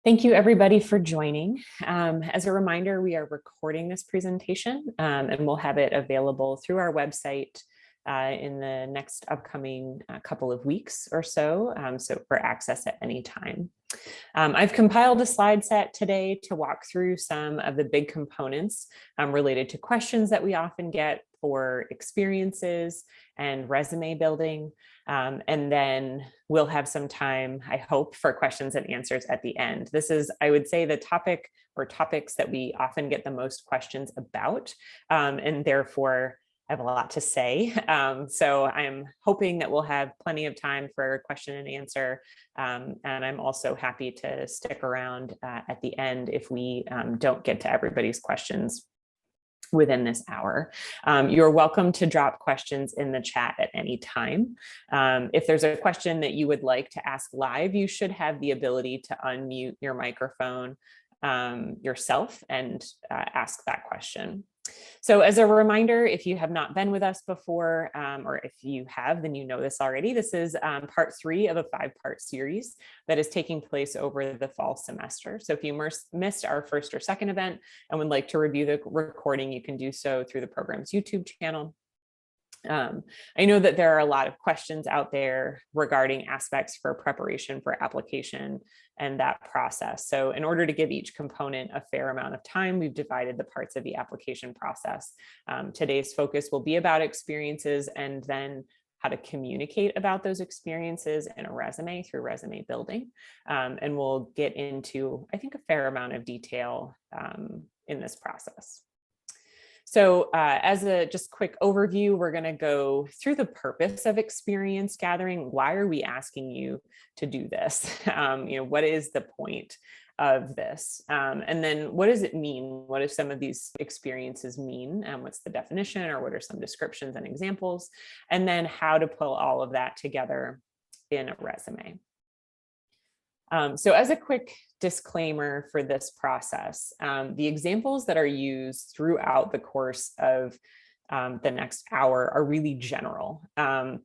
Thank you everybody for joining. As a reminder, we are recording this presentation and we'll have it available through our website in the next upcoming couple of weeks or so, so for access at any time. I've compiled a slide set today to walk through some of the big components related to questions that we often get for experiences and resume building. And then we'll have some time, I hope, for questions and answers at the end. This is, I would say, the topic or topics that we often get the most questions about, and therefore I have a lot to say. So I'm hoping that we'll have plenty of time for question and answer. And I'm also happy to stick around at the end if we don't get to everybody's questions within this hour. You're welcome to drop questions in the chat at any time. If there's a question that you would like to ask live, you should have the ability to unmute your microphone yourself and ask that question. So as a reminder, if you have not been with us before, or if you have, then you know this already. This is part 3 of a 5-part series that is taking place over the fall semester. So if you missed our first or second event and would like to review the recording, you can do so through the program's YouTube channel. I know that there are a lot of questions out there regarding aspects for preparation for application and that process. So in order to give each component a fair amount of time, we've divided the parts of the application process. Today's focus will be about experiences and then how to communicate about those experiences in a resume through resume building. And we'll get into, I think, a fair amount of detail in this process. So as a just quick overview, we're going to go through the purpose of experience gathering. Why are we asking you to do this? What is the point of this? And then what does it mean? What do some of these experiences mean? What's the definition, or what are some descriptions and examples? And then how to pull all of that together in a resume. So as a quick disclaimer for this process, the examples that are used throughout the course of the next hour are really general.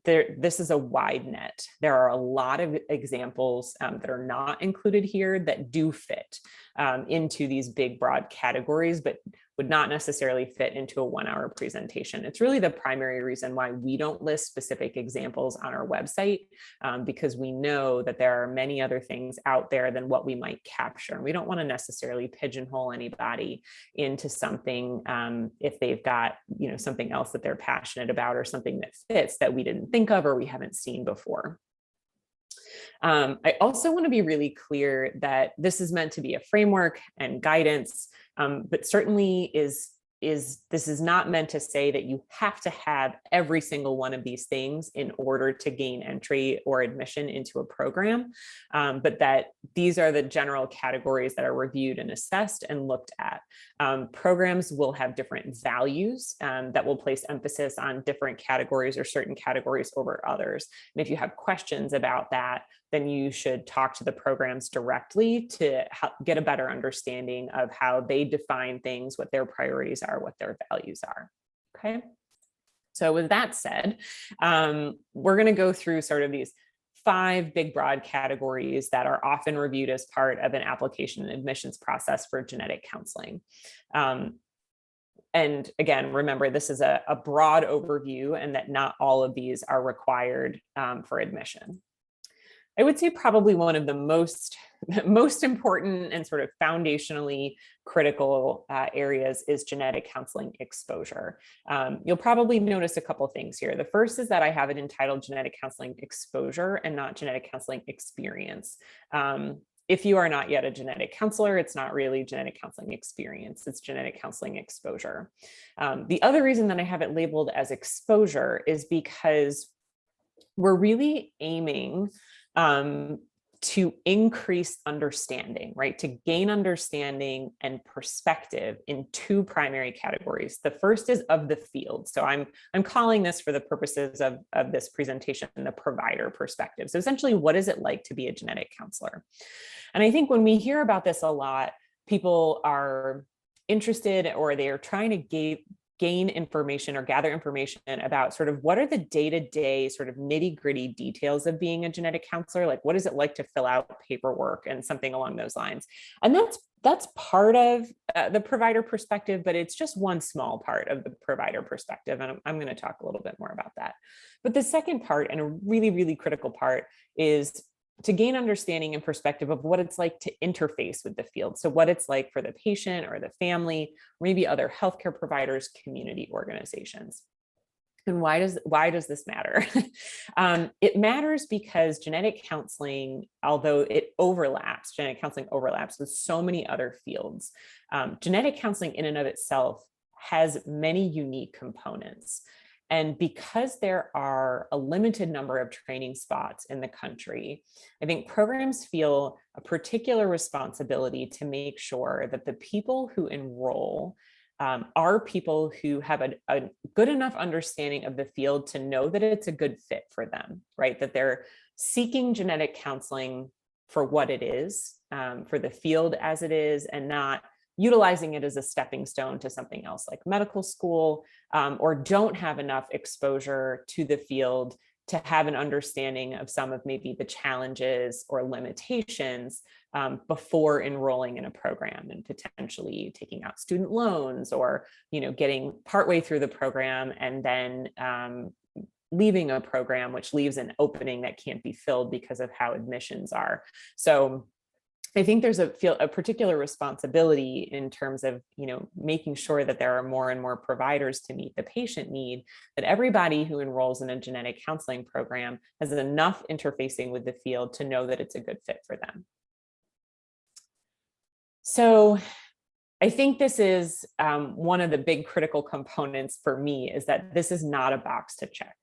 This is a wide net. There are a lot of examples that are not included here that do fit into these big, broad categories, but would not necessarily fit into a 1-hour presentation. It's really the primary reason why we don't list specific examples on our website, because we know that there are many other things out there than what we might capture. And we don't want to necessarily pigeonhole anybody into something if they've got, something else that they're passionate about or something that fits that we didn't think of or we haven't seen before. I also want to be really clear that this is meant to be a framework and guidance, but certainly this is not meant to say that you have to have every single one of these things in order to gain entry or admission into a program, but that these are the general categories that are reviewed and assessed and looked at. Programs will have different values that will place emphasis on different categories or certain categories over others. And if you have questions about that, then you should talk to the programs directly to get a better understanding of how they define things, what their priorities are, what their values are. Okay. So with that said, we're going to go through sort of these 5 big broad categories that are often reviewed as part of an application and admissions process for genetic counseling. And again, remember, this is a broad overview and that not all of these are required for admission. I would say probably one of the most important and sort of foundationally critical areas is genetic counseling exposure. You'll probably notice a couple of things here. The first is that I have it entitled genetic counseling exposure and not genetic counseling experience. If you are not yet a genetic counselor, it's not really genetic counseling experience, it's genetic counseling exposure. The other reason that I have it labeled as exposure is because we're really aiming to increase understanding, right? To gain understanding and perspective in 2 primary categories. The first is of the field. So I'm calling this, for the purposes of this presentation, the provider perspective. So essentially, what is it like to be a genetic counselor? And I think when we hear about this a lot, people are interested, or they are trying to gain information or gather information about sort of what are the day-to-day sort of nitty-gritty details of being a genetic counselor. Like, what is it like to fill out paperwork and something along those lines? And that's part of the provider perspective, but it's just one small part of the provider perspective. And I'm going to talk a little bit more about that. But the second part, and a really, really critical part, is to gain understanding and perspective of what it's like to interface with the field. So what it's like for the patient or the family, or maybe other healthcare providers, community organizations. And why does this matter? It matters because genetic counseling, although genetic counseling overlaps with so many other fields. Genetic counseling in and of itself has many unique components. And because there are a limited number of training spots in the country, I think programs feel a particular responsibility to make sure that the people who enroll are people who have a good enough understanding of the field to know that it's a good fit for them, right? That they're seeking genetic counseling for what it is, for the field as it is, and not utilizing it as a stepping stone to something else like medical school, or don't have enough exposure to the field to have an understanding of some of maybe the challenges or limitations before enrolling in a program and potentially taking out student loans, or getting partway through the program and then leaving a program, which leaves an opening that can't be filled because of how admissions are. So I think there's a particular responsibility in terms of, making sure that there are more and more providers to meet the patient need, that everybody who enrolls in a genetic counseling program has enough interfacing with the field to know that it's a good fit for them. So I think this is one of the big critical components for me, is that this is not a box to check.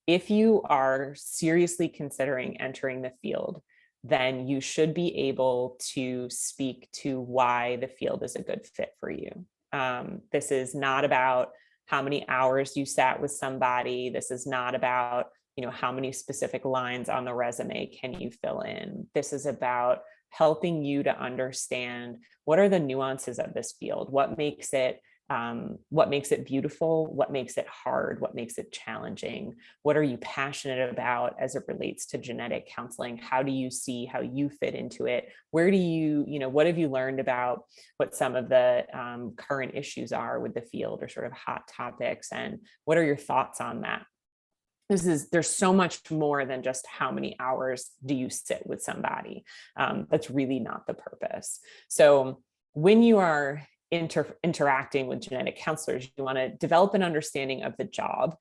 If you are seriously considering entering the field, then you should be able to speak to why the field is a good fit for you. This is not about how many hours you sat with somebody. This is not about, how many specific lines on the resume can you fill in. This is about helping you to understand what are the nuances of this field, what makes it beautiful, what makes it hard, what makes it challenging, what are you passionate about as it relates to genetic counseling, how do you see how you fit into it, where do you, what have you learned about what some of the current issues are with the field, or sort of hot topics, and what are your thoughts on that? There's so much more than just how many hours do you sit with somebody. That's really not the purpose. So when you are interacting with genetic counselors, you want to develop an understanding of the job,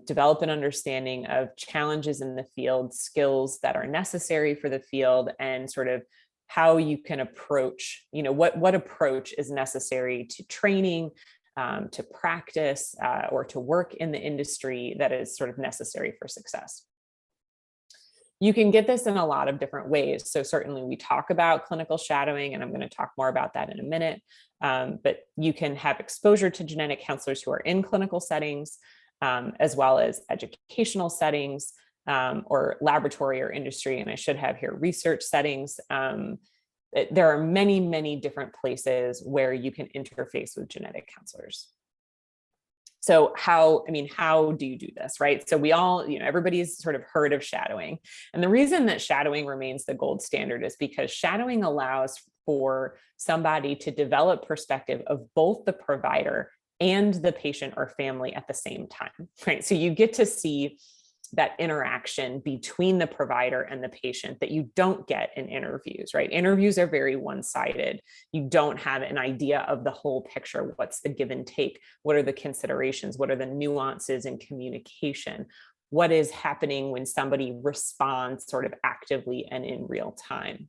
develop an understanding of challenges in the field, skills that are necessary for the field, and sort of how you can approach, what approach is necessary to training, to practice, or to work in the industry that is sort of necessary for success. You can get this in a lot of different ways. So certainly we talk about clinical shadowing, and I'm going to talk more about that in a minute. But you can have exposure to genetic counselors who are in clinical settings, as well as educational settings, or laboratory or industry. And I should have here research settings. There are many, many different places where you can interface with genetic counselors. So how do you do this, right? So we all, everybody's sort of heard of shadowing. And the reason that shadowing remains the gold standard is because shadowing allows for somebody to develop perspective of both the provider and the patient or family at the same time, right? So you get to see that interaction between the provider and the patient that you don't get in interviews, right? Interviews are very one-sided. You don't have an idea of the whole picture. What's the give and take? What are the considerations? What are the nuances in communication? What is happening when somebody responds sort of actively and in real time?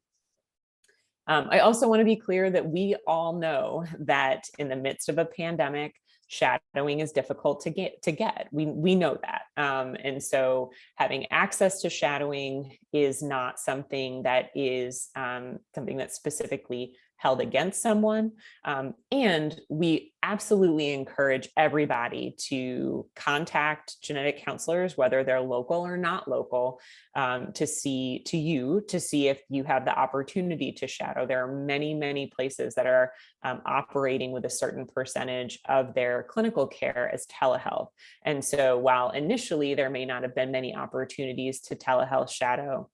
I also want to be clear that we all know that in the midst of a pandemic, shadowing is difficult to get. We know that. And so having access to shadowing is not something that is something that's specifically held against someone. And we absolutely encourage everybody to contact genetic counselors, whether they're local or not local, to see if you have the opportunity to shadow. There are many, many places that are operating with a certain percentage of their clinical care as telehealth. And so while initially there may not have been many opportunities to telehealth shadow,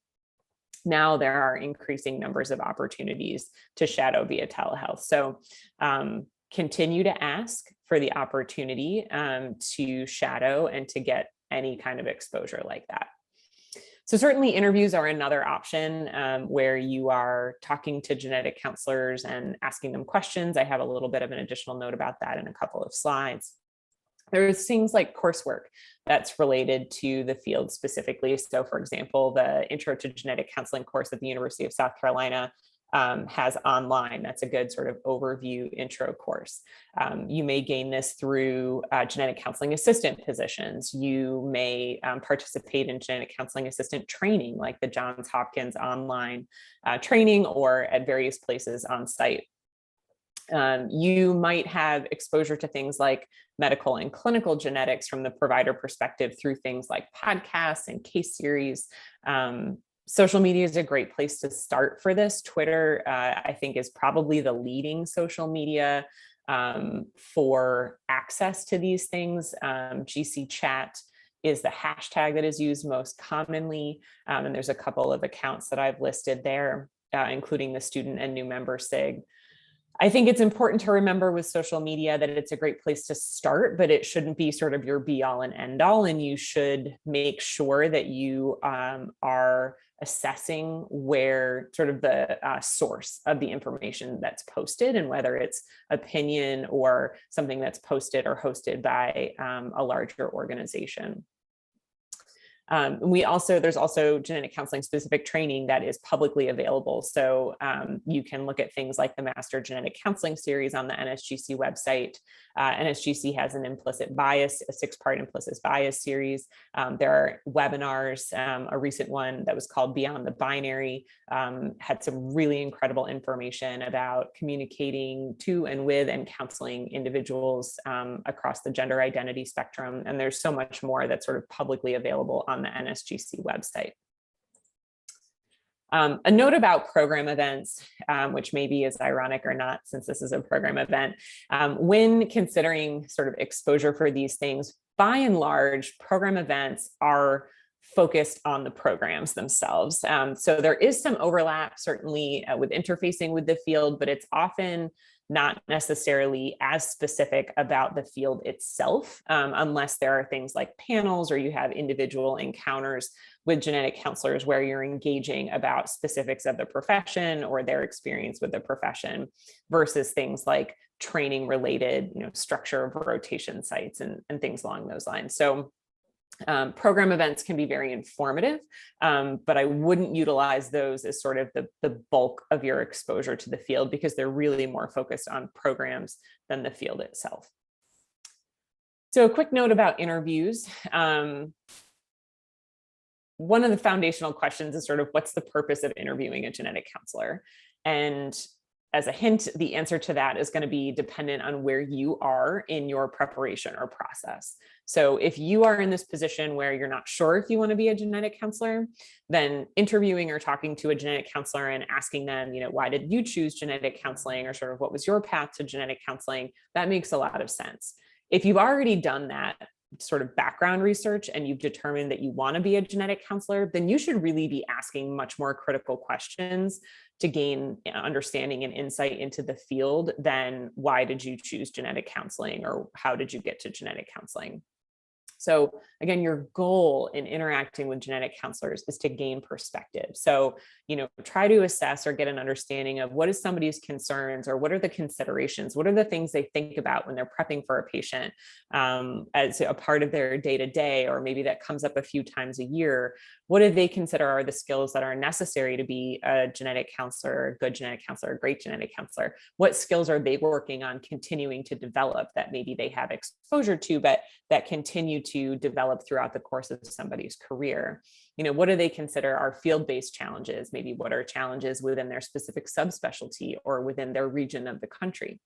now there are increasing numbers of opportunities to shadow via telehealth. So continue to ask for the opportunity to shadow and to get any kind of exposure like that. So certainly interviews are another option where you are talking to genetic counselors and asking them questions. I have a little bit of an additional note about that in a couple of slides. There's things like coursework that's related to the field specifically. So for example, the Intro to Genetic Counseling course at the University of South Carolina has online. That's a good sort of overview intro course. You may gain this through genetic counseling assistant positions. You may participate in genetic counseling assistant training, like the Johns Hopkins online training, or at various places on site. You might have exposure to things like medical and clinical genetics from the provider perspective through things like podcasts and case series. Social media is a great place to start for this. Twitter, I think, is probably the leading social media for access to these things. GC Chat is the hashtag that is used most commonly. And there's a couple of accounts that I've listed there, including the student and new member SIG. I think it's important to remember with social media that it's a great place to start, but it shouldn't be sort of your be all and end all. And you should make sure that you are assessing where sort of the source of the information that's posted, and whether it's opinion or something that's posted or hosted by a larger organization. There's also genetic counseling specific training that is publicly available. So you can look at things like the Master Genetic Counseling series on the NSGC website. NSGC has an implicit bias, a 6-part implicit bias series. There are webinars. A recent one that was called Beyond the Binary had some really incredible information about communicating to and with and counseling individuals across the gender identity spectrum. And there's so much more that's sort of publicly available on the NSGC website. A note about program events, which maybe is ironic or not, since this is a program event. When considering sort of exposure for these things, by and large, program events are focused on the programs themselves. So there is some overlap, certainly with interfacing with the field, but it's often not necessarily as specific about the field itself, unless there are things like panels or you have individual encounters with genetic counselors where you're engaging about specifics of the profession or their experience with the profession, versus things like training related, structure of rotation sites and things along those lines. So program events can be very informative, but I wouldn't utilize those as sort of the bulk of your exposure to the field, because they're really more focused on programs than the field itself. So a quick note about interviews. One of the foundational questions is sort of, what's the purpose of interviewing a genetic counselor? And as a hint, the answer to that is going to be dependent on where you are in your preparation or process. So if you are in this position where you're not sure if you want to be a genetic counselor, then interviewing or talking to a genetic counselor and asking them, why did you choose genetic counseling, or sort of what was your path to genetic counseling, that makes a lot of sense. If you've already done that sort of background research and you've determined that you want to be a genetic counselor, then you should really be asking much more critical questions to gain understanding and insight into the field than why did you choose genetic counseling or how did you get to genetic counseling. So again, your goal in interacting with genetic counselors is to gain perspective. So, try to assess or get an understanding of what is somebody's concerns, or what are the considerations, what are the things they think about when they're prepping for a patient as a part of their day-to-day, or maybe that comes up a few times a year. what do they consider are the skills that are necessary to be a genetic counselor, a good genetic counselor, a great genetic counselor? What skills are they working on continuing to develop that maybe they have exposure to, but that continue to develop throughout the course of somebody's career? What do they consider are field-based challenges? Maybe what are challenges within their specific subspecialty or within their region of the country?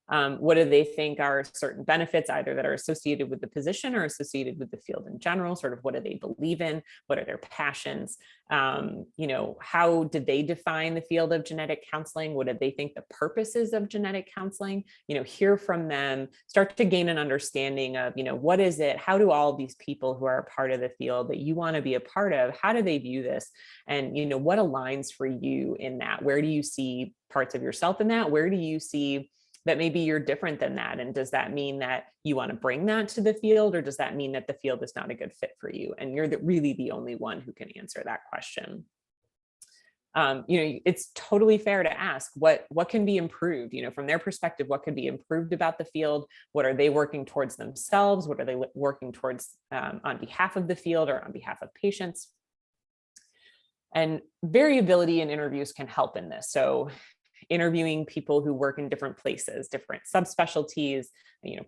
What do they think are certain benefits, either that are associated with the position or associated with the field in general? Sort of what do they believe in? What are their passions? How did they define the field of genetic counseling? What did they think the purposes of genetic counseling? Hear from them, start to gain an understanding of, what is it? How do all of these people who are a part of the field that you want to be a part of, how do they view this? And, what aligns for you in that? Where do you see parts of yourself in that? Where do you see that maybe you're different than that? And does that mean that you want to bring that to the field, or does that mean that the field is not a good fit for you? And you're really the only one who can answer that question. It's totally fair to ask what can be improved, from their perspective, what could be improved about the field? What are they working towards themselves? What are they working towards on behalf of the field or on behalf of patients? And variability in interviews can help in this. So interviewing people who work in different places, different subspecialties,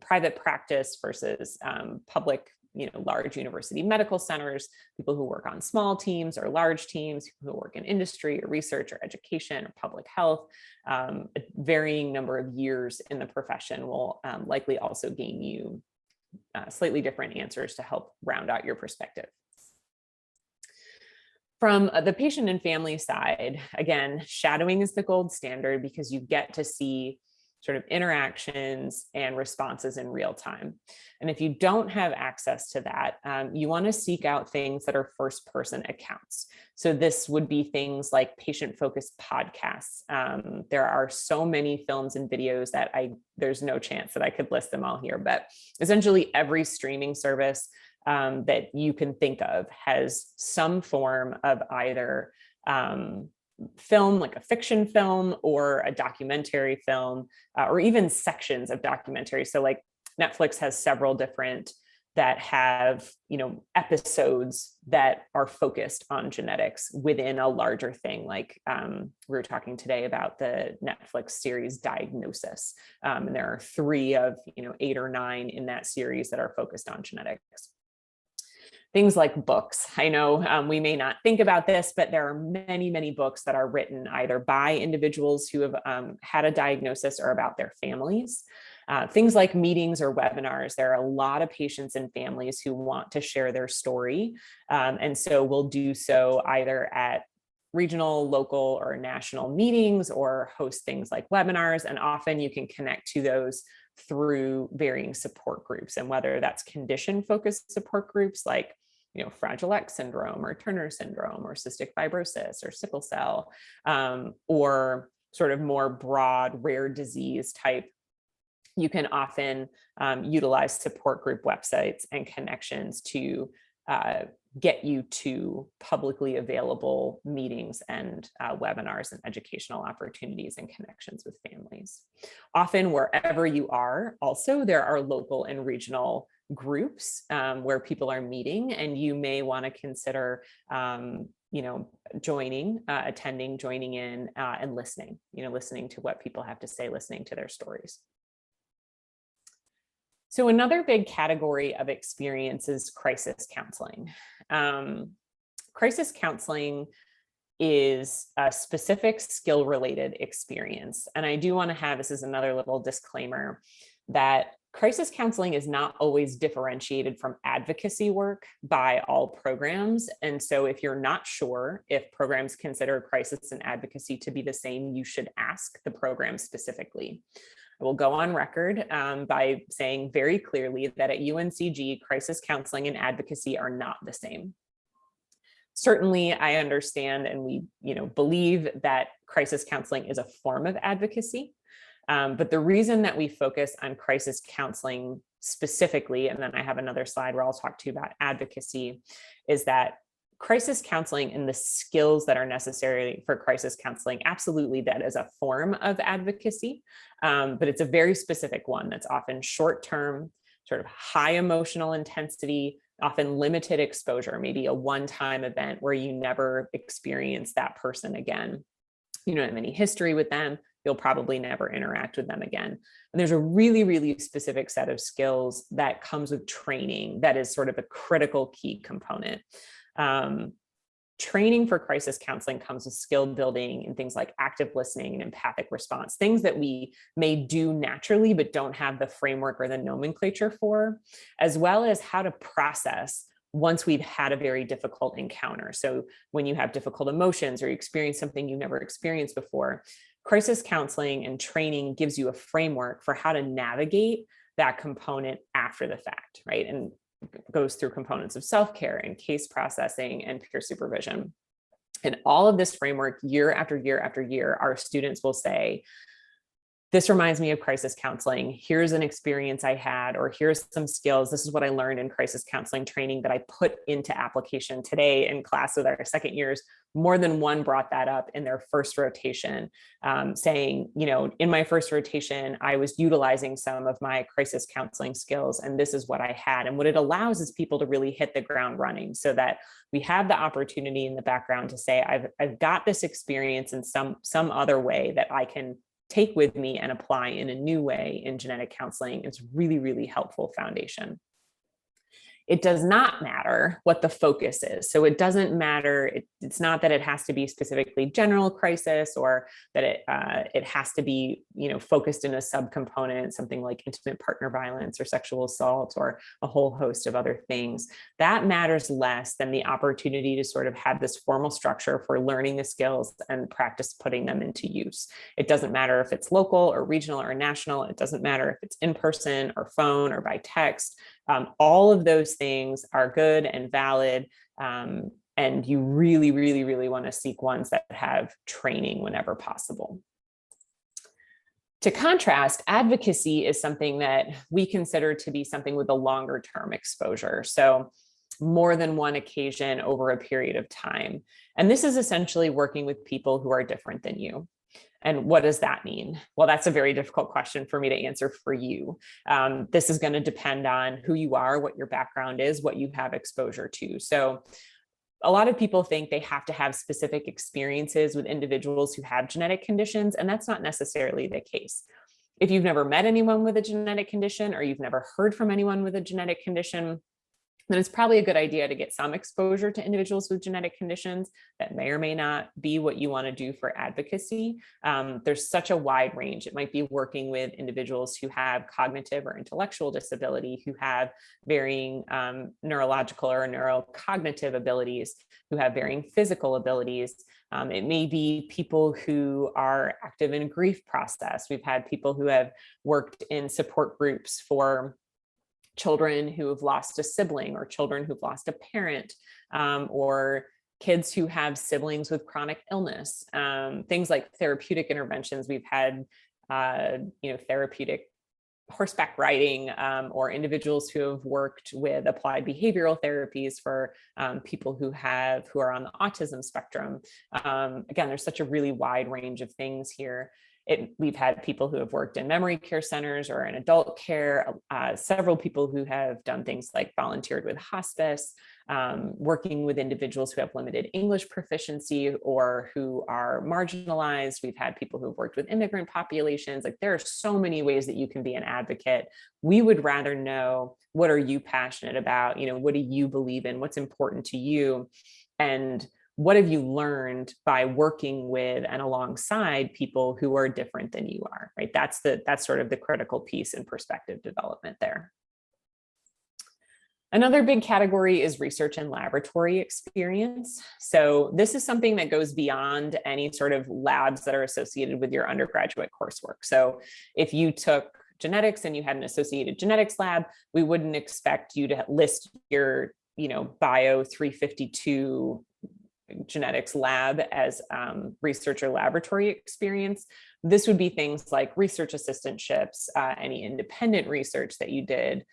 private practice versus public, large university medical centers, people who work on small teams or large teams, people who work in industry or research or education or public health. A varying number of years in the profession will likely also gain you slightly different answers to help round out your perspective. From the patient and family side, again, shadowing is the gold standard because you get to see sort of interactions and responses in real time. And if you don't have access to that, you want to seek out things that are first-person accounts. So this would be things like patient-focused podcasts. There are so many films and videos that there's no chance that I could list them all here, but essentially every streaming service that you can think of has some form of either film, like a fiction film, or a documentary film, or even sections of documentary. So like Netflix has several different that have, episodes that are focused on genetics within a larger thing. Like we were talking today about the Netflix series Diagnosis. And there are 3 of, 8 or 9 in that series that are focused on genetics. Things like books. I know we may not think about this, but there are many, many books that are written either by individuals who have had a diagnosis or about their families. Things like meetings or webinars. There are a lot of patients and families who want to share their story. And so we'll do so either at regional, local, or national meetings, or host things like webinars. And often you can connect to those through varying support groups, and whether that's condition-focused support groups like Fragile X syndrome or Turner syndrome or cystic fibrosis or sickle cell, or sort of more broad rare disease type. You can often utilize support group websites and connections to get you to publicly available meetings and webinars and educational opportunities and connections with families. Often wherever you are, also there are local and regional groups where people are meeting, and you may want to consider joining in and listening to what people have to say, listening to their stories. So another big category of experience is crisis counseling. Crisis counseling is a specific skill-related experience. And I do want to have, this is another little disclaimer, that crisis counseling is not always differentiated from advocacy work by all programs. And so if you're not sure if programs consider crisis and advocacy to be the same, you should ask the program specifically. I will go on record by saying very clearly that at UNCG, crisis counseling and advocacy are not the same. Certainly, I understand and we believe that crisis counseling is a form of advocacy. But the reason that we focus on crisis counseling specifically, and then I have another slide where I'll talk to you about advocacy, is that crisis counseling and the skills that are necessary for crisis counseling, absolutely that is a form of advocacy, but it's a very specific one that's often short-term, sort of high emotional intensity, often limited exposure, maybe a one-time event where you never experience that person again. You don't have any history with them. You'll probably never interact with them again. And there's a really, really specific set of skills that comes with training that is sort of a critical key component. Training for crisis counseling comes with skill building in things like active listening and empathic response, things that we may do naturally, but don't have the framework or the nomenclature for, as well as how to process once we've had a very difficult encounter. So when you have difficult emotions or you experience something you've never experienced before, crisis counseling and training gives you a framework for how to navigate that component after the fact, right? And goes through components of self-care and case processing and peer supervision. And all of this framework, year after year after year, our students will say, this reminds me of crisis counseling. Here's an experience I had, or here's some skills. This is what I learned in crisis counseling training that I put into application today in class with our second years. More than one brought that up in their first rotation, saying, in my first rotation, I was utilizing some of my crisis counseling skills, and this is what I had. And what it allows is people to really hit the ground running, so that we have the opportunity in the background to say, I've got this experience in some other way that I can take with me and apply in a new way in genetic counseling. It's really, really helpful foundation. It does not matter what the focus is. So it doesn't matter. It's not that it has to be specifically general crisis, or that it has to be, focused in a subcomponent, something like intimate partner violence or sexual assault, or a whole host of other things. That matters less than the opportunity to sort of have this formal structure for learning the skills and practice putting them into use. It doesn't matter if it's local or regional or national. It doesn't matter if it's in person or phone or by text. All of those things are good and valid, and you really, really, really want to seek ones that have training whenever possible. To contrast, advocacy is something that we consider to be something with a longer term exposure. So more than one occasion over a period of time. And this is essentially working with people who are different than you. And what does that mean? Well, that's a very difficult question for me to answer for you. This is going to depend on who you are, what your background is, what you have exposure to. So a lot of people think they have to have specific experiences with individuals who have genetic conditions, and that's not necessarily the case. If you've never met anyone with a genetic condition, or you've never heard from anyone with a genetic condition, then it's probably a good idea to get some exposure to individuals with genetic conditions. That may or may not be what you want to do for advocacy. There's such a wide range. It might be working with individuals who have cognitive or intellectual disability, who have varying neurological or neurocognitive abilities, who have varying physical abilities. It may be people who are active in a grief process. We've had people who have worked in support groups for children who have lost a sibling, or children who've lost a parent, or kids who have siblings with chronic illness, things like therapeutic interventions. We've had, therapeutic horseback riding, or individuals who have worked with applied behavioral therapies for people who are on the autism spectrum. Again, there's such a really wide range of things here. We've had people who have worked in memory care centers or in adult care, several people who have done things like volunteered with hospice, working with individuals who have limited English proficiency or who are marginalized. We've had people who've worked with immigrant populations. Like, there are so many ways that you can be an advocate. We would rather know, what are you passionate about? What do you believe in? What's important to you? And what have you learned by working with and alongside people who are different than you are, right? That's sort of the critical piece in perspective development there. Another big category is research and laboratory experience. So this is something that goes beyond any sort of labs that are associated with your undergraduate coursework. So if you took genetics and you had an associated genetics lab, we wouldn't expect you to list your, bio 352 genetics lab as research or laboratory experience. This would be things like research assistantships, any independent research that you did,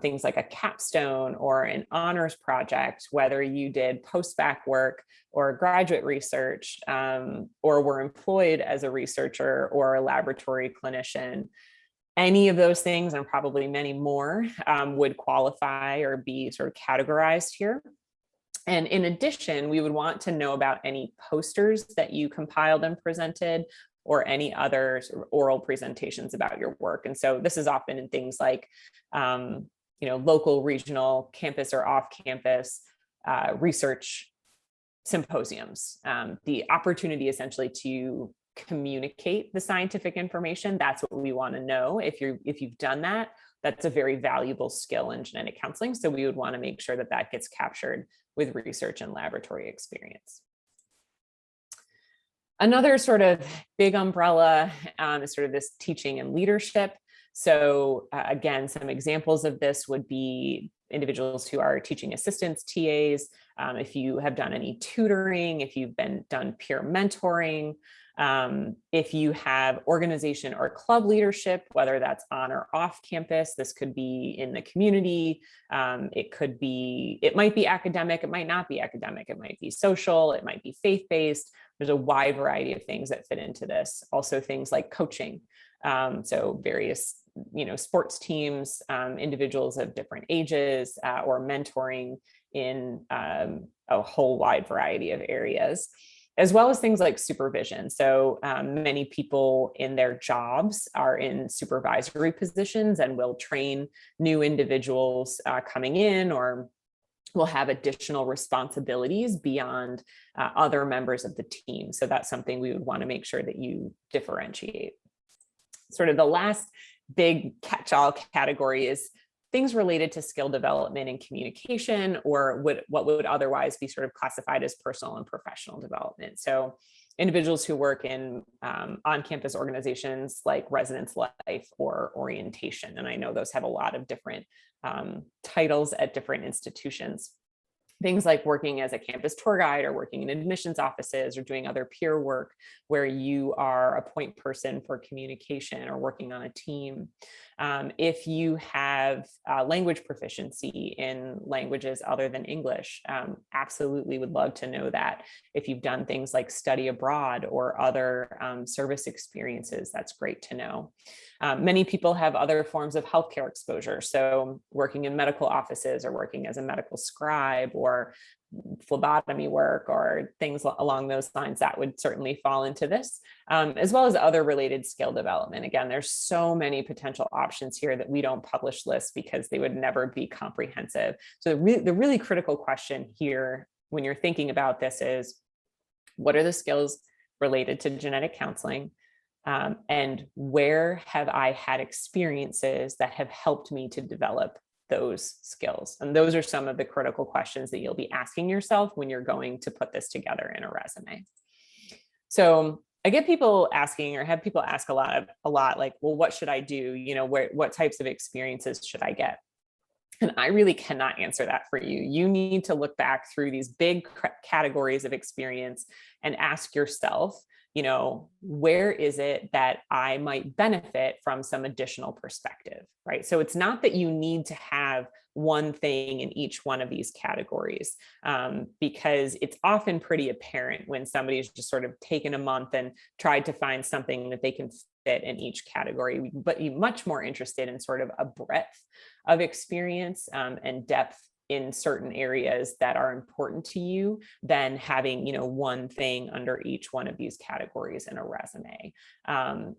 things like a capstone or an honors project, whether you did post-bac work or graduate research, or were employed as a researcher or a laboratory clinician. Any of those things, and probably many more, would qualify or be sort of categorized here. And in addition, we would want to know about any posters that you compiled and presented, or any other sort of oral presentations about your work. And so this is often in things like, local, regional, campus or off campus research symposiums. The opportunity essentially to communicate the scientific information. That's what we want to know. If you've done that, that's a very valuable skill in genetic counseling. So we would want to make sure that that gets captured with research and laboratory experience. Another sort of big umbrella is sort of this teaching and leadership. So again, some examples of this would be individuals who are teaching assistants, TAs, if you have done any tutoring, if you've done peer mentoring, if you have organization or club leadership, whether that's on or off campus. This could be in the community. It might be academic, it might not be academic, it might be social, it might be faith-based. There's a wide variety of things that fit into this. Also things like coaching. So various, sports teams, individuals of different ages, or mentoring in a whole wide variety of areas, as well as things like supervision. So many people in their jobs are in supervisory positions and will train new individuals coming in, or will have additional responsibilities beyond other members of the team. So that's something we would want to make sure that you differentiate. Sort of the last big catch-all category is things related to skill development and communication, or what would otherwise be sort of classified as personal and professional development. So individuals who work in on-campus organizations like residence life or orientation. And I know those have a lot of different titles at different institutions. Things like working as a campus tour guide, or working in admissions offices, or doing other peer work where you are a point person for communication, or working on a team. If you have language proficiency in languages other than English, absolutely would love to know that. If you've done things like study abroad or other service experiences, that's great to know. Many people have other forms of healthcare exposure. So working in medical offices, or working as a medical scribe, or phlebotomy work, or things along those lines, that would certainly fall into this, as well as other related skill development. Again, there's so many potential options here that we don't publish lists because they would never be comprehensive. So the really critical question here when you're thinking about this is, what are the skills related to genetic counseling? And where have I had experiences that have helped me to develop those skills? And those are some of the critical questions that you'll be asking yourself when you're going to put this together in a resume. So I get people asking, or have people ask a lot like, well, what should I do? What types of experiences should I get? And I really cannot answer that for you. You need to look back through these big categories of experience and ask yourself, where is it that I might benefit from some additional perspective, right? So it's not that you need to have one thing in each one of these categories, because it's often pretty apparent when somebody's just sort of taken a month and tried to find something that they can fit in each category. But you're much more interested in sort of a breadth of experience and depth in certain areas that are important to you than having, one thing under each one of these categories in a resume.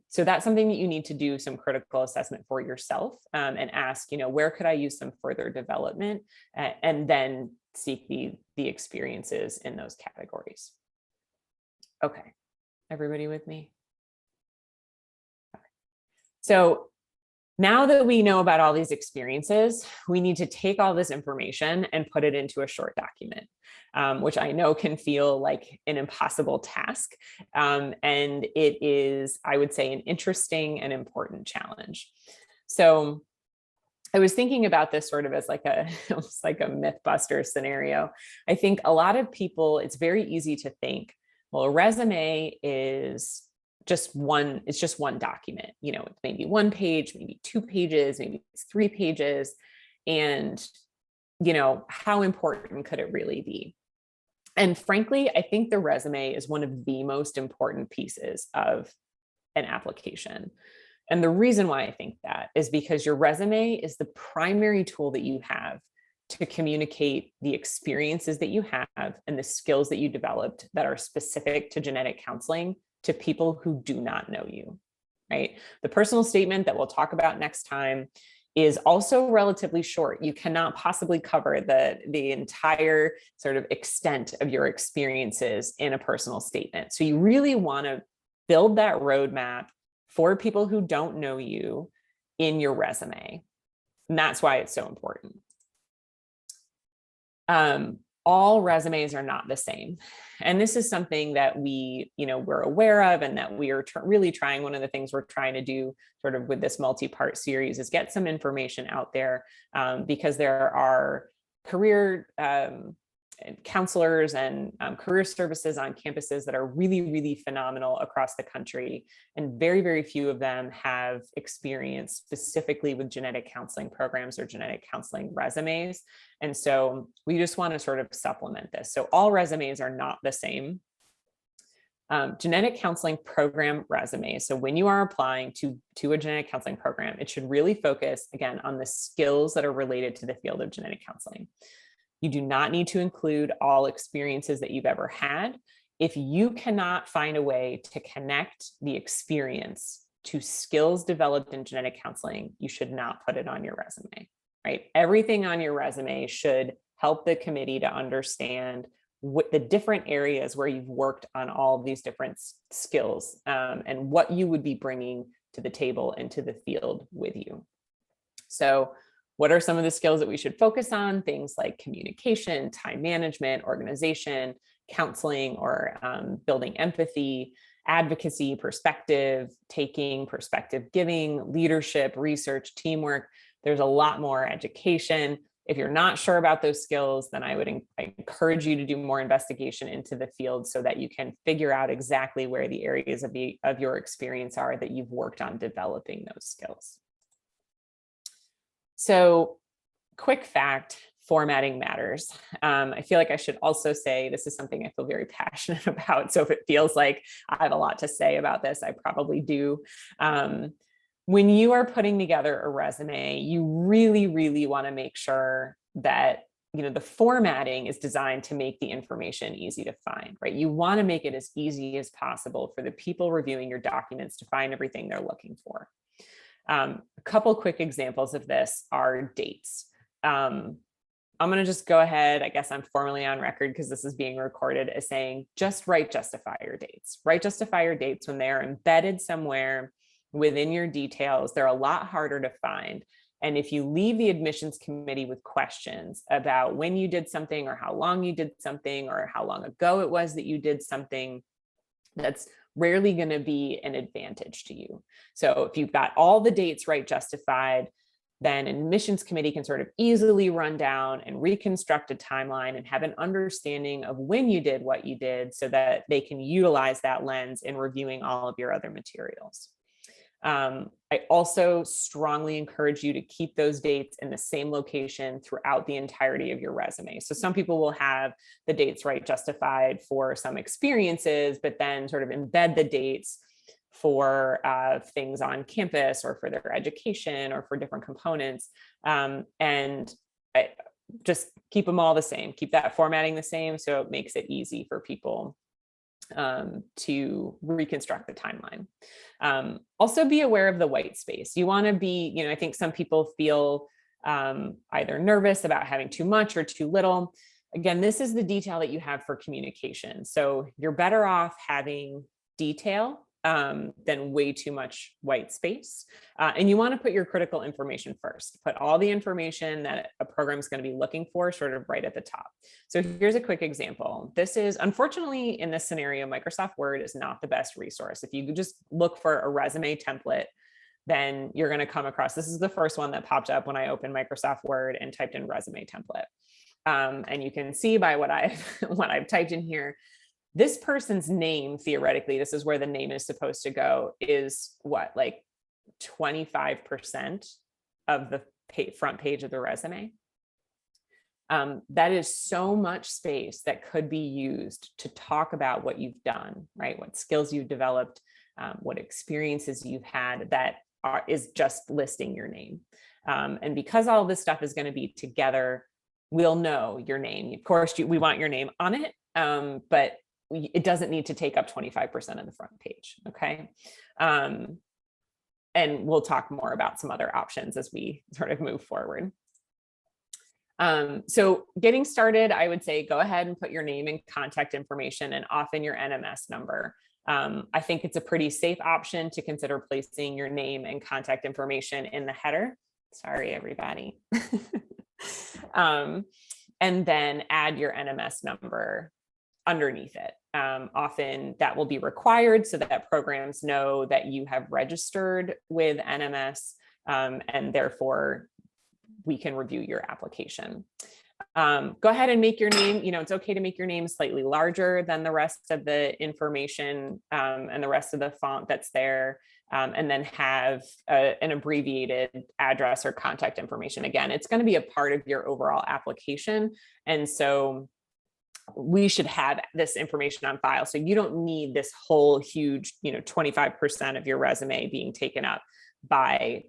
So that's something that you need to do some critical assessment for yourself, and ask, where could I use some further development, and then seek the experiences in those categories. Okay, everybody with me? Okay. So now that we know about all these experiences, we need to take all this information and put it into a short document, which I know can feel like an impossible task. And it is, I would say, an interesting and important challenge. So I was thinking about this sort of as almost like a myth buster scenario. I think a lot of people, it's very easy to think, well, a resume is just one document, it's maybe one page, maybe 2 pages, maybe it's 3 pages. And, how important could it really be? And frankly, I think the resume is one of the most important pieces of an application. And the reason why I think that is because your resume is the primary tool that you have to communicate the experiences that you have and the skills that you developed that are specific to genetic counseling to people who do not know you, right? The personal statement that we'll talk about next time is also relatively short. You cannot possibly cover the entire sort of extent of your experiences in a personal statement. So you really want to build that roadmap for people who don't know you in your resume. And that's why it's so important. All resumes are not the same. And this is something that we're aware of, and that we are really trying. One of the things we're trying to do sort of with this multi-part series is get some information out there, because there are career counselors and career services on campuses that are really, really phenomenal across the country. And very, very few of them have experience specifically with genetic counseling programs or genetic counseling resumes. And so we just want to sort of supplement this. So all resumes are not the same. Genetic counseling program resume. So when you are applying to a genetic counseling program, it should really focus, again, on the skills that are related to the field of genetic counseling. You do not need to include all experiences that you've ever had. If you cannot find a way to connect the experience to skills developed in genetic counseling, you should not put it on your resume, right? Everything on your resume should help the committee to understand what the different areas where you've worked on all of these different skills, and what you would be bringing to the table and to the field with you. So what are some of the skills that we should focus on? Things like communication, time management, organization, counseling, or building empathy, advocacy, perspective taking, perspective giving, leadership, research, teamwork. There's a lot more. Education. If you're not sure about those skills, then I encourage you to do more investigation into the field so that you can figure out exactly where the areas of your experience are that you've worked on developing those skills. So, quick fact, formatting matters. I feel like I should also say this is something I feel very passionate about. So if it feels like I have a lot to say about this, I probably do. When you are putting together a resume, you really, really want to make sure that the formatting is designed to make the information easy to find, right? You want to make it as easy as possible for the people reviewing your documents to find everything they're looking for. A couple quick examples of this are dates. I'm going to just go ahead. I guess I'm formally on record because this is being recorded as saying, just write justifier dates. Write justifier dates when they are embedded somewhere within your details. They're a lot harder to find. And if you leave the admissions committee with questions about when you did something or how long you did something or how long ago it was that you did something, that's rarely going to be an advantage to you. So if you've got all the dates right justified, then an admissions committee can sort of easily run down and reconstruct a timeline and have an understanding of when you did what you did so that they can utilize that lens in reviewing all of your other materials. I also strongly encourage you to keep those dates in the same location throughout the entirety of your resume. So some people will have the dates right justified for some experiences, but then sort of embed the dates for things on campus or for their education or for different components. And just keep them all the same, keep that formatting the same so it makes it easy for people to reconstruct the timeline. Also be aware of the white space. You want to be, I think some people feel either nervous about having too much or too little. Again, this is the detail that you have for communication. So you're better off having detail than way too much white space. And you want to put your critical information first. Put all the information that a program is going to be looking for sort of right at the top. So here's a quick example. This is, unfortunately, in this scenario, Microsoft Word is not the best resource. If you just look for a resume template, then you're going to come across, this is the first one that popped up when I opened Microsoft Word and typed in resume template. And you can see by what I've typed in here, this person's name, theoretically, this is where the name is supposed to go, is what, like 25% of the front page of the resume. That is so much space that could be used to talk about what you've done, right? What skills you've developed, what experiences you've had that is just listing your name. And because all this stuff is going to be together, we'll know your name. Of course, we want your name on it, but it doesn't need to take up 25% of the front page, okay? And we'll talk more about some other options as we sort of move forward. So getting started, I would say go ahead and put your name and contact information and often your NMS number. I think it's a pretty safe option to consider placing your name and contact information in the header. Sorry, everybody. And then add your NMS number underneath it. Often that will be required so that programs know that you have registered with NMS, and therefore we can review your application. Go ahead and make your name, it's okay to make your name slightly larger than the rest of the information and the rest of the font that's there, and then have an abbreviated address or contact information. Again, it's going to be a part of your overall application. And so we should have this information on file. So you don't need this whole huge, 25% of your resume being taken up by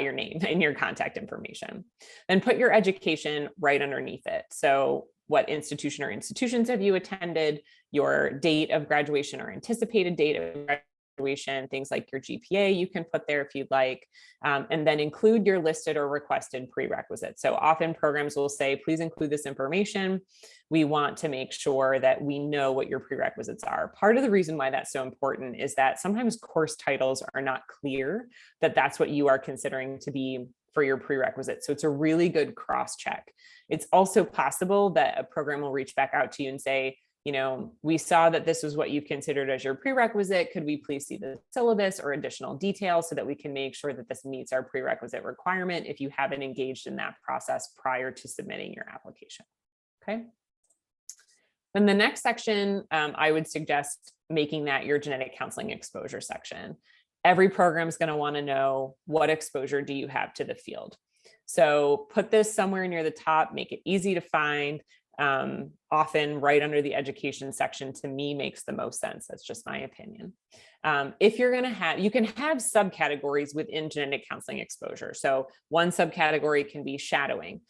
your name and your contact information. Then put your education right underneath it. So what institution or institutions have you attended, your date of graduation or anticipated date of graduation, things like your GPA you can put there if you'd like, and then include your listed or requested prerequisites. So often programs will say, please include this information. We want to make sure that we know what your prerequisites are. Part of the reason why that's so important is that sometimes course titles are not clear that that's what you are considering to be for your prerequisites. So it's a really good cross check. It's also possible that a program will reach back out to you and say, we saw that this was what you considered as your prerequisite. Could we please see the syllabus or additional details so that we can make sure that this meets our prerequisite requirement if you haven't engaged in that process prior to submitting your application, okay? Then the next section, I would suggest making that your genetic counseling exposure section. Every program is going to want to know what exposure do you have to the field. So put this somewhere near the top, make it easy to find. Often right under the education section, to me, makes the most sense. That's just my opinion. If you're going to have, you can have subcategories within genetic counseling exposure. So one subcategory can be shadowing.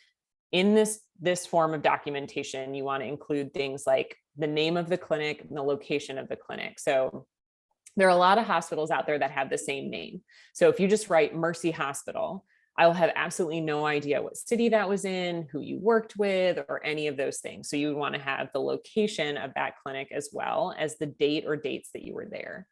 In this form of documentation, you want to include things like the name of the clinic and the location of the clinic. So there are a lot of hospitals out there that have the same name. So if you just write Mercy Hospital, I will have absolutely no idea what city that was in, who you worked with, or any of those things. So you would want to have the location of that clinic as well as the date or dates that you were there.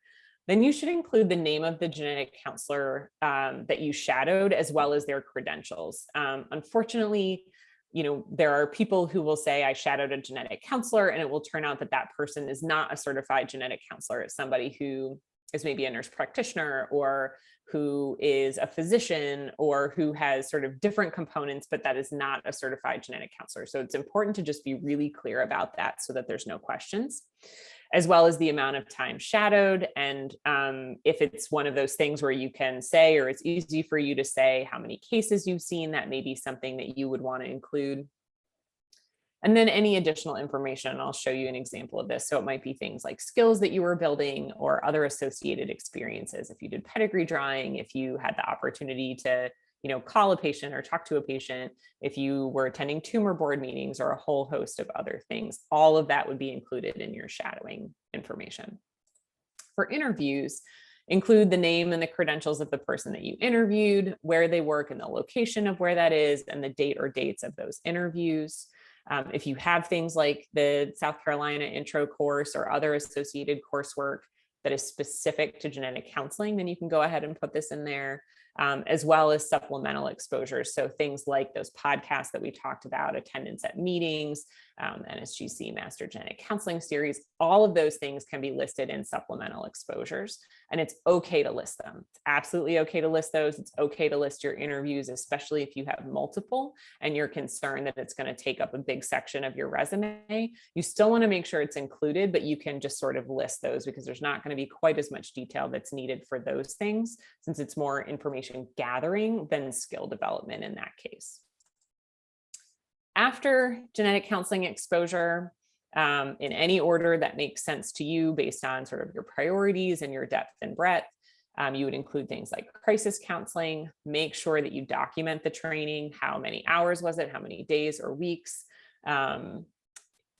Then you should include the name of the genetic counselor that you shadowed, as well as their credentials. Unfortunately, there are people who will say, I shadowed a genetic counselor, and it will turn out that that person is not a certified genetic counselor. It's somebody who is maybe a nurse practitioner, or who is a physician, or who has sort of different components, but that is not a certified genetic counselor. So it's important to just be really clear about that so that there's no questions, as well as the amount of time shadowed. And if it's one of those things where you can say, or it's easy for you to say how many cases you've seen, that may be something that you would want to include. And then any additional information, and I'll show you an example of this. So it might be things like skills that you were building or other associated experiences. If you did pedigree drawing, if you had the opportunity to, call a patient or talk to a patient, if you were attending tumor board meetings, or a whole host of other things, all of that would be included in your shadowing information. For interviews, include the name and the credentials of the person that you interviewed, where they work and the location of where that is, and the date or dates of those interviews. If you have things like the South Carolina intro course or other associated coursework that is specific to genetic counseling, then you can go ahead and put this in there, as well as supplemental exposures. So things like those podcasts that we talked about, attendance at meetings, NSGC Master Genetic Counseling Series, all of those things can be listed in supplemental exposures, and it's okay to list them. It's absolutely okay to list those. It's okay to list your interviews, especially if you have multiple and you're concerned that it's going to take up a big section of your resume. You still want to make sure it's included, but you can just sort of list those because there's not going to be quite as much detail that's needed for those things, since it's more information gathering than skill development in that case. After genetic counseling exposure, in any order that makes sense to you based on sort of your priorities and your depth and breadth, You would include things like crisis counseling. Make sure that you document the training. How many hours was it? How many days or weeks?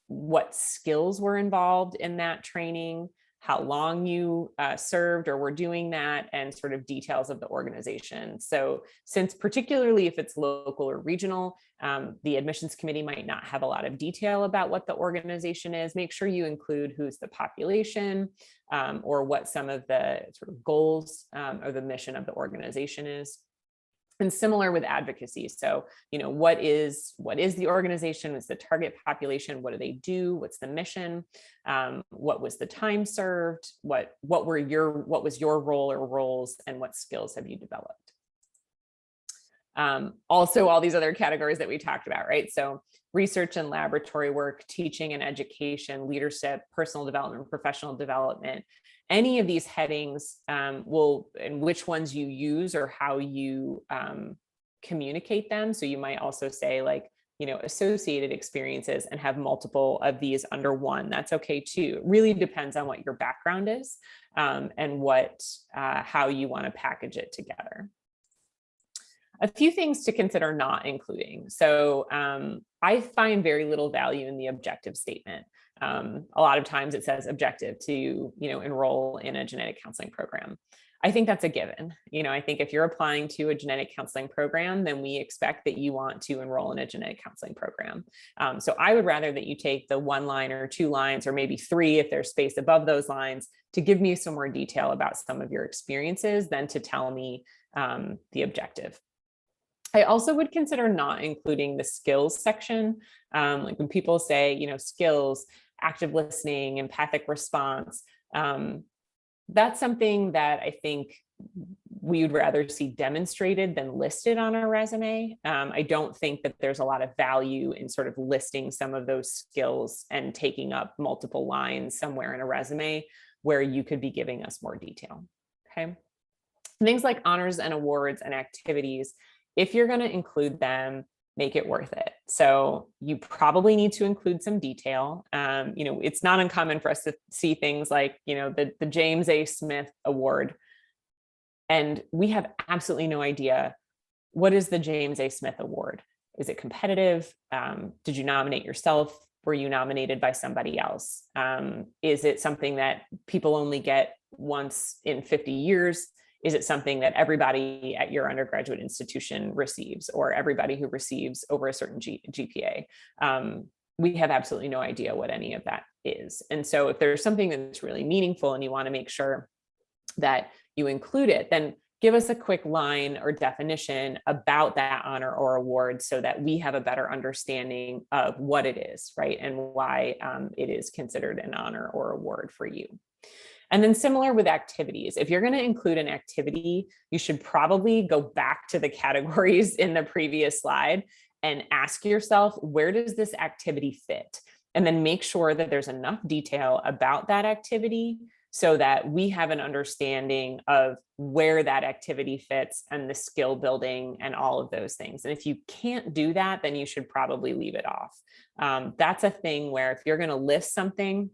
What skills were involved in that training? How long you served or were doing that, and sort of details of the organization. So since particularly if it's local or regional, the admissions committee might not have a lot of detail about what the organization is, make sure you include who's the population, or what some of the sort of goals or the mission of the organization is. And similar with advocacy. So, what is the organization? What's the target population? What do they do? What's the mission? What was the time served? What was your role or roles, and what skills have you developed? Also, all these other categories that we talked about, right? So research and laboratory work, teaching and education, leadership, personal development, professional development. Any of these headings and which ones you use or how you communicate them. So you might also say like, associated experiences and have multiple of these under one. That's okay too. It really depends on what your background is and how you want to package it together. A few things to consider not including. So I find very little value in the objective statement. A lot of times it says objective to, enroll in a genetic counseling program. I think that's a given. I think if you're applying to a genetic counseling program, then we expect that you want to enroll in a genetic counseling program. So I would rather that you take the 1 line or 2 lines, or maybe 3 if there's space above those lines, to give me some more detail about some of your experiences than to tell me the objective. I also would consider not including the skills section. Like when people say, skills, active listening, empathic response, that's something that I think we would rather see demonstrated than listed on our resume. I don't think that there's a lot of value in sort of listing some of those skills and taking up multiple lines somewhere in a resume where you could be giving us more detail, okay? Things like honors and awards and activities, if you're going to include them, make it worth it. So you probably need to include some detail. It's not uncommon for us to see things like, the James A. Smith Award. And we have absolutely no idea, what is the James A. Smith Award? Is it competitive? Did you nominate yourself? Were you nominated by somebody else? Is it something that people only get once in 50 years? Is it something that everybody at your undergraduate institution receives, or everybody who receives over a certain GPA? We have absolutely no idea what any of that is. And so if there's something that's really meaningful and you want to make sure that you include it, then give us a quick line or definition about that honor or award so that we have a better understanding of what it is, right? And why it is considered an honor or award for you. And then similar with activities, if you're going to include an activity, you should probably go back to the categories in the previous slide and ask yourself, where does this activity fit? And then make sure that there's enough detail about that activity so that we have an understanding of where that activity fits and the skill building and all of those things. And if you can't do that, then you should probably leave it off. That's a thing where if you're going to list something,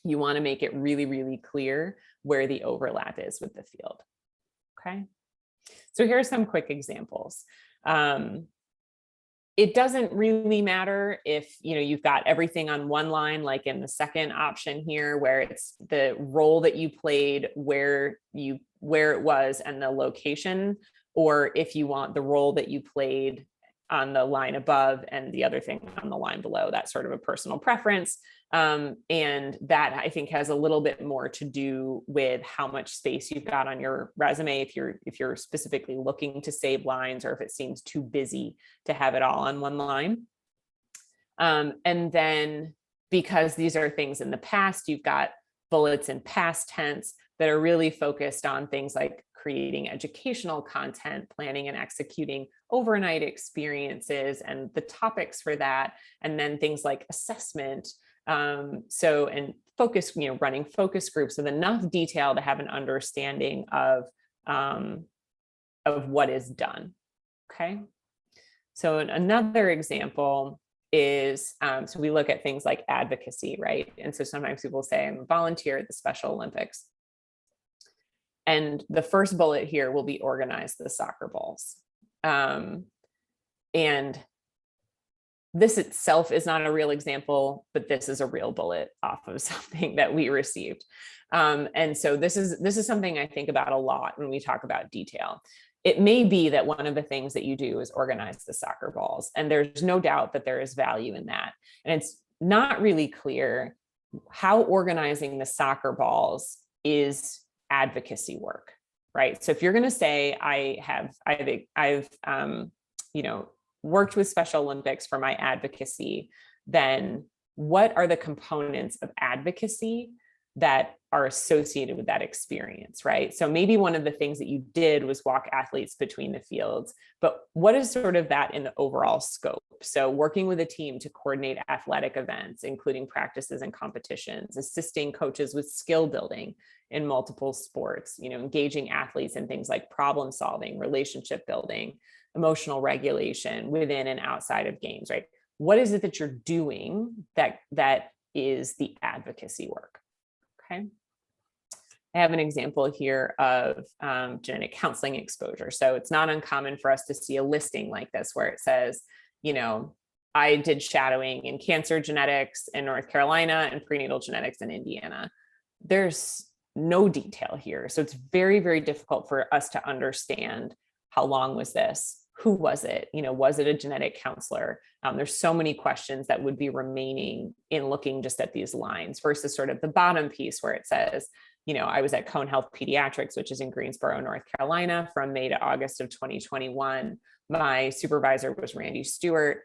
you want to make it really, really clear where the overlap is with the field. Okay. So here are some quick examples. It doesn't really matter if you've got everything on one line, like in the second option here, where it's the role that you played, where it was, and the location, or if you want the role that you played on the line above and the other thing on the line below. That's sort of a personal preference. And that I think has a little bit more to do with how much space you've got on your resume, if you're specifically looking to save lines, or if it seems too busy to have it all on one line. And then because these are things in the past, you've got bullets in past tense that are really focused on things like creating educational content, planning and executing overnight experiences and the topics for that, and then things like assessment. And focus, running focus groups with enough detail to have an understanding of what is done. Okay. So another example is, so we look at things like advocacy, right? And so sometimes people say, I'm a volunteer at the Special Olympics. And the first bullet here will be organize the soccer balls. And this itself is not a real example, but this is a real bullet off of something that we received. And so this is something I think about a lot when we talk about detail. It may be that one of the things that you do is organize the soccer balls, and there's no doubt that there is value in that. And it's not really clear how organizing the soccer balls is advocacy work, right? So if you're going to say I've worked with Special Olympics for my advocacy, then what are the components of advocacy that are associated with that experience, right? So maybe one of the things that you did was walk athletes between the fields, but what is sort of that in the overall scope? So working with a team to coordinate athletic events, including practices and competitions, assisting coaches with skill building in multiple sports, engaging athletes in things like problem solving, relationship building, emotional regulation within and outside of games, right? What is it that you're doing that is the advocacy work? Okay. I have an example here of genetic counseling exposure. So it's not uncommon for us to see a listing like this where it says, I did shadowing in cancer genetics in North Carolina and prenatal genetics in Indiana. There's no detail here. So it's very, very difficult for us to understand how long was this? Who was it? Was it a genetic counselor? There's so many questions that would be remaining in looking just at these lines versus sort of the bottom piece where it says, I was at Cone Health Pediatrics, which is in Greensboro, North Carolina, from May to August of 2021. My supervisor was Randy Stewart.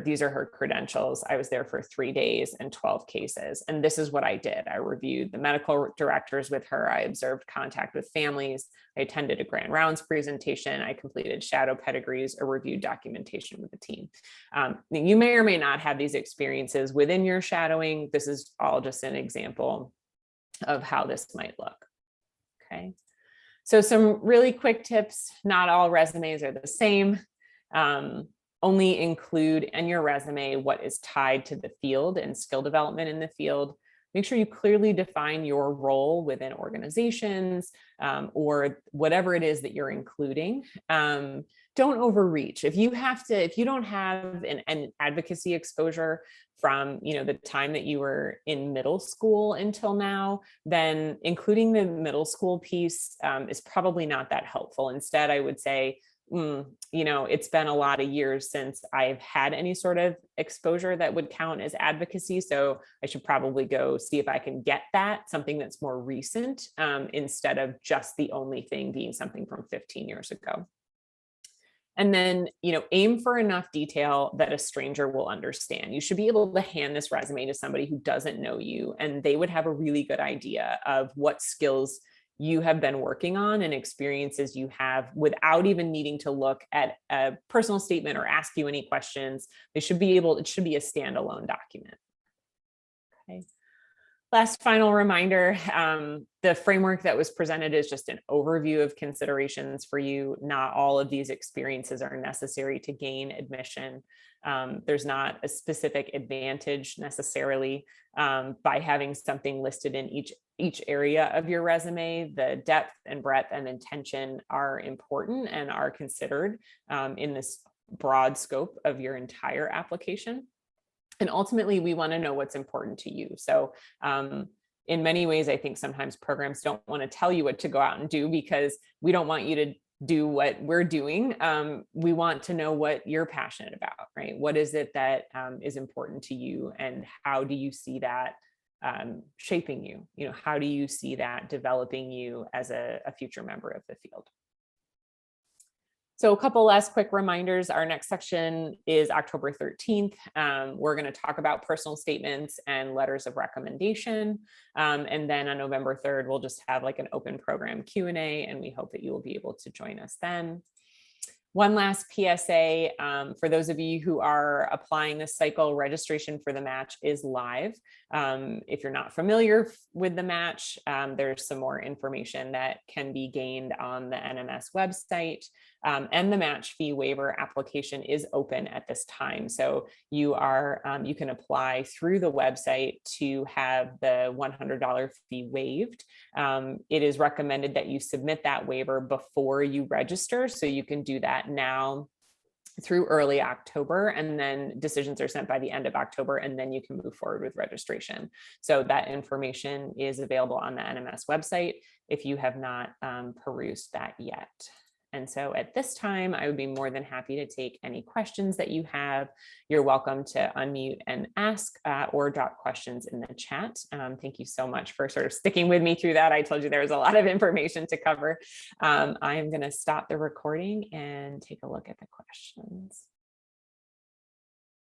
These are her credentials. I was there for 3 days and 12 cases. And this is what I did. I reviewed the medical directors with her. I observed contact with families. I attended a grand rounds presentation. I completed shadow pedigrees or reviewed documentation with the team. You may or may not have these experiences within your shadowing. This is all just an example of how this might look. Okay. So some really quick tips. Not all resumes are the same. Only include in your resume what is tied to the field and skill development in the field. Make sure you clearly define your role within organizations or whatever it is that you're including. Don't overreach. If you don't have an advocacy exposure from the time that you were in middle school until now, then including the middle school piece is probably not that helpful. Instead, I would say, it's been a lot of years since I've had any sort of exposure that would count as advocacy. So I should probably go see if I can get something that's more recent instead of just the only thing being something from 15 years ago. And then, aim for enough detail that a stranger will understand. You should be able to hand this resume to somebody who doesn't know you, and they would have a really good idea of what skills you have been working on and experiences you have without even needing to look at a personal statement or ask you any questions. It should be a standalone document. Okay. Last final reminder, the framework that was presented is just an overview of considerations for you. Not all of these experiences are necessary to gain admission. There's not a specific advantage necessarily by having something listed in each area of your resume. The depth and breadth and intention are important and are considered in this broad scope of your entire application. And ultimately, we want to know what's important to you. So in many ways, I think sometimes programs don't want to tell you what to go out and do because we don't want you to do what we're doing. We want to know what you're passionate about, right? What is it that is important to you, and how do you see that shaping you? How do you see that developing you as a future member of the field? So a couple last quick reminders. Our next section is October 13th. We're going to talk about personal statements and letters of recommendation. And then on November 3rd, we'll just have like an open program Q&A, and we hope that you will be able to join us then. One last PSA, for those of you who are applying this cycle, registration for the match is live. If you're not familiar with the match, there's some more information that can be gained on the NMS website. And the match fee waiver application is open at this time. So you can apply through the website to have the $100 fee waived. It is recommended that you submit that waiver before you register. So you can do that now through early October, and then decisions are sent by the end of October, and then you can move forward with registration. So that information is available on the NMS website if you have not perused that yet. And so at this time, I would be more than happy to take any questions that you have. You're welcome to unmute and ask or drop questions in the chat. Thank you so much for sort of sticking with me through that. I told you there was a lot of information to cover. I am going to stop the recording and take a look at the questions.